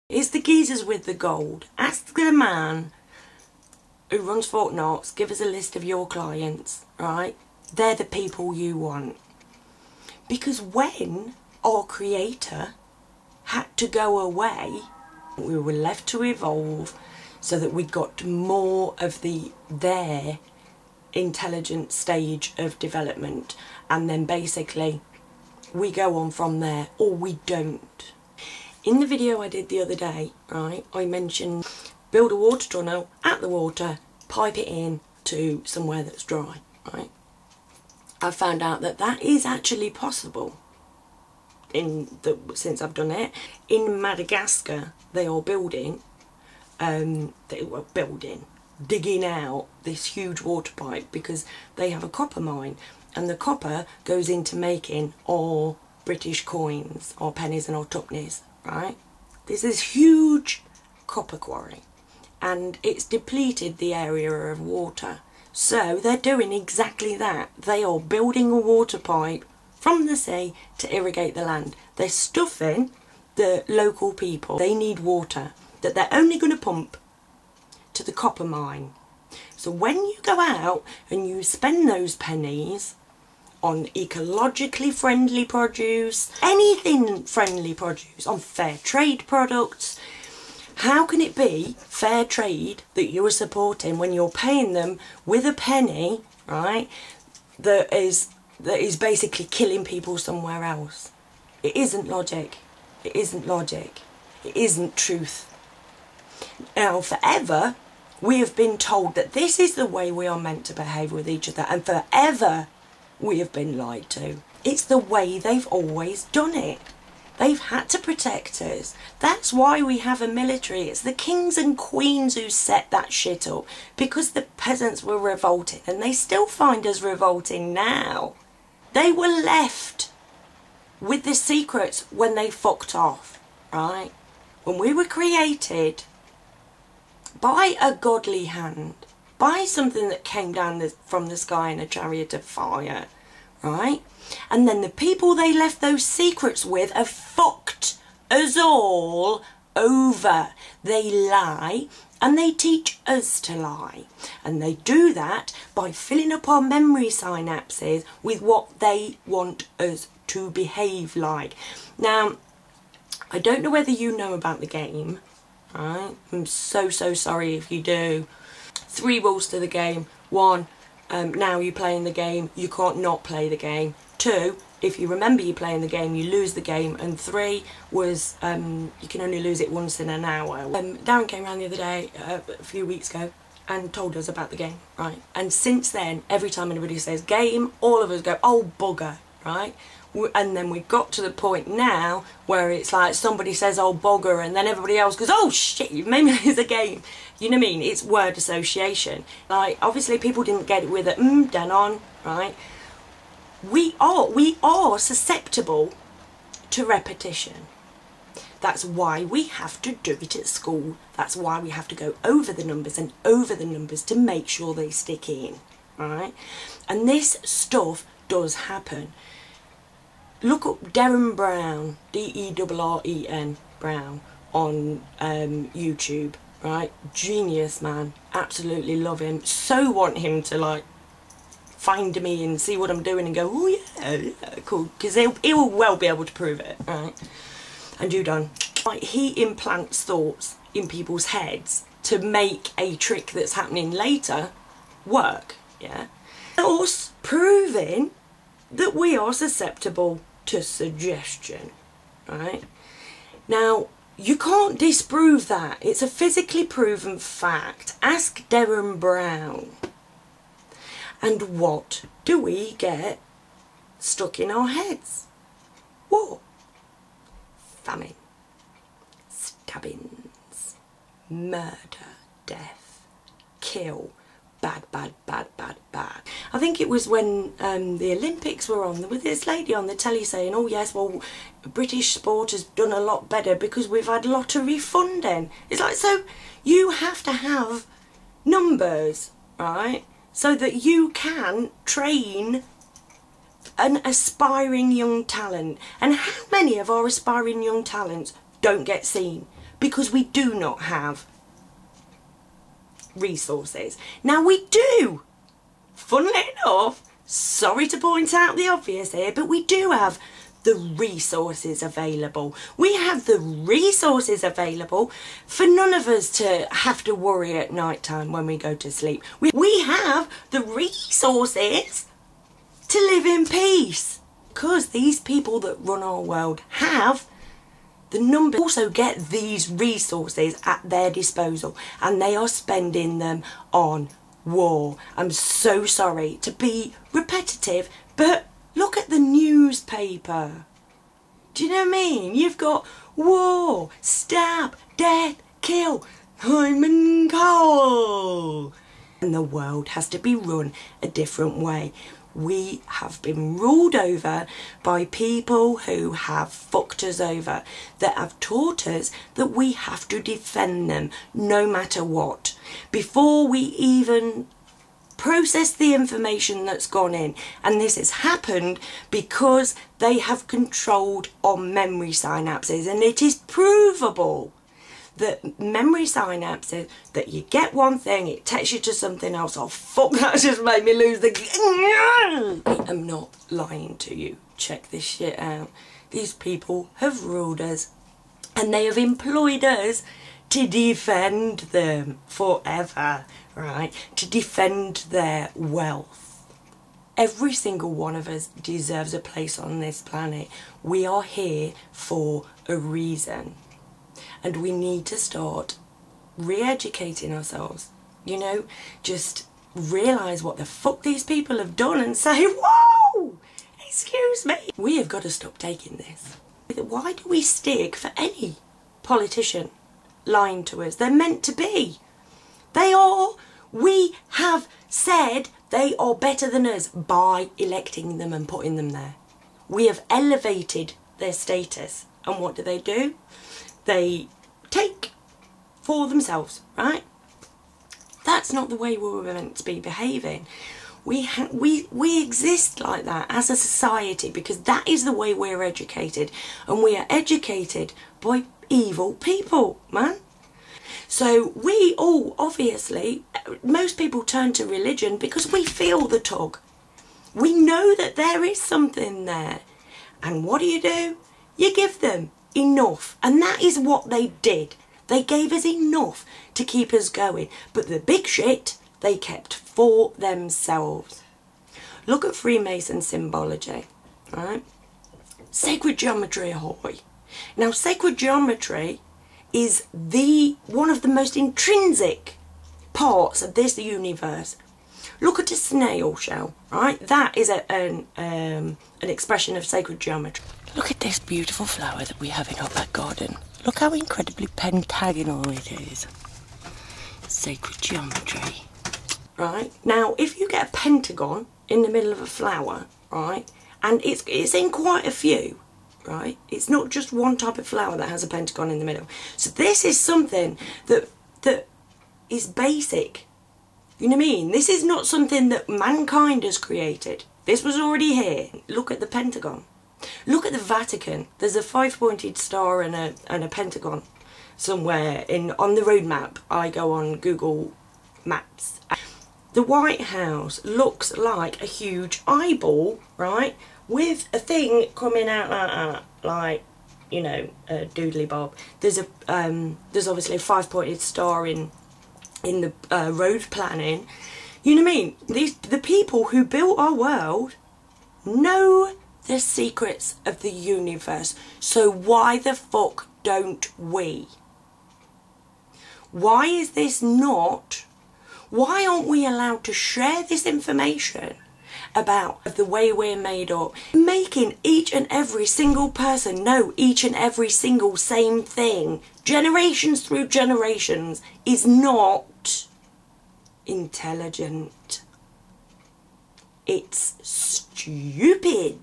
It's the geezers with the gold. Ask the man who runs Fort Knox, give us a list of your clients, right? They're the people you want. Because when our creator had to go away, we were left to evolve so that we got more of their intelligent stage of development, and then basically we go on from there, or we don't. In the video I did the other day, right, I mentioned build a water tunnel at the water, pipe it in to somewhere that's dry, right? I found out that that is actually possible since I've done it. In Madagascar, they are building, digging out this huge water pipe because they have a copper mine, and the copper goes into making our British coins, our pennies and our tuppenies, right? This is huge copper quarry, and it's depleted the area of water. So they're doing exactly that. They are building a water pipe from the sea to irrigate the land. They're stuffing the local people. They need water that they're only going to pump to the copper mine. So when you go out and you spend those pennies on ecologically friendly produce, anything friendly produce, on fair trade products, how can it be fair trade that you are supporting when you're paying them with a penny, right, that is basically killing people somewhere else? It isn't logic. It isn't logic. It isn't truth. Now, forever, we have been told that this is the way we are meant to behave with each other, and forever we have been lied to. It's the way they've always done it. They've had to protect us. That's why we have a military. It's the kings and queens who set that shit up, because the peasants were revolting, and they still find us revolting now. They were left with the secrets when they fucked off, right? When we were created by a godly hand, by something that came down from the sky in a chariot of fire, right? And then the people they left those secrets with have fucked us all over. They lie, and they teach us to lie. And they do that by filling up our memory synapses with what they want us to behave like. Now, I don't know whether you know about the game, right? I'm so sorry if you do. 3 rules to the game. 1, now you're playing the game, you can't not play the game. 2, if you remember you playing the game, you lose the game. And 3 was you can only lose it once in an hour. Darren came around the other day, a few weeks ago, and told us about the game, right? And since then, every time anybody says game, all of us go, oh bugger, right? And then we got to the point now where it's like somebody says oh bugger, and then everybody else goes, oh shit, you've made me lose a game. You know what I mean? It's word association. Like, obviously people didn't get it with it, done on, right? We are susceptible to repetition. That's why we have to do it at school. That's why we have to go over the numbers and over the numbers to make sure they stick in, right? And this stuff does happen. Look up Derren Brown, D-E-R-R-E-N, Brown, on YouTube, right? Genius, man. Absolutely love him. So want him to, like, find me and see what I'm doing and go, oh yeah, cool. Because he will well be able to prove it, right? And you done. Like, he implants thoughts in people's heads to make a trick that's happening later work, yeah? Us proving that we are susceptible to suggestion, right? Now, you can't disprove that. It's a physically proven fact. Ask Derren Brown. And what do we get stuck in our heads? What? Famine, stabbings, murder, death, kill, bad. I think it was when the Olympics were on, there was this lady on the telly saying, oh yes, well, British sport has done a lot better because we've had lottery funding. It's like, so you have to have numbers, right, so that you can train an aspiring young talent. And how many of our aspiring young talents don't get seen because we do not have resources. Now we do, funnily enough, sorry to point out the obvious here, but we do have the resources available. We have the resources available for none of us to have to worry at night time when we go to sleep. We have the resources to live in peace, because these people that run our world have the number, also get these resources at their disposal, and they are spending them on war. I'm so sorry to be repetitive, but look at the newspaper. Do you know what I mean? You've got war, stab, death, kill, time and coal. And the world has to be run a different way. We have been ruled over by people who have fucked us over, that have taught us that we have to defend them no matter what. Before we even process the information that's gone in, and this has happened because they have controlled our memory synapses, and it is provable that memory synapses, that you get one thing, it takes you to something else. Oh fuck, that just made me lose the... I am not lying to you. Check this shit out. These people have ruled us, and they have employed us to defend them forever, right? To defend their wealth. Every single one of us deserves a place on this planet. We are here for a reason. And we need to start re-educating ourselves, you know, just realise what the fuck these people have done and say, whoa, excuse me. We have got to stop taking this. Why do we stick for any politician lying to us? They're meant to be. They are. We have said they are better than us by electing them and putting them there. We have elevated their status. And what do? They take for themselves, right? That's not the way we were meant to be behaving. We exist like that as a society because that is the way we're educated, and we are educated by evil people, man. So we all, obviously, most people turn to religion because we feel the tug. We know that there is something there. And what do? You give them enough, and that is what they did. They gave us enough to keep us going, but the big shit they kept for themselves. Look at Freemason symbology, right? Sacred geometry ahoy. Now sacred geometry is one of the most intrinsic parts of this universe. Look at a snail shell, right? That is an expression of sacred geometry. Look at this beautiful flower that we have in our back garden. Look how incredibly pentagonal it is. Sacred geometry. Right? Now, if you get a pentagon in the middle of a flower, right, and it's in quite a few, right? It's not just one type of flower that has a pentagon in the middle. So this is something that is basic. You know what I mean? This is not something that mankind has created. This was already here. Look at the pentagon. Look at the Vatican. There's a 5-pointed star and a pentagon somewhere on the road map. I go on Google Maps. The White House looks like a huge eyeball, right, with a thing coming out like that, like, you know, a doodly bob. There's obviously a 5-pointed star in the road planning. You know what I mean? The people who built our world know the secrets of the universe. So why the fuck don't we? Why is this not? Why aren't we allowed to share this information about the way we're made up? Making each and every single person know each and every single same thing, generations through generations, is not intelligent. It's stupid.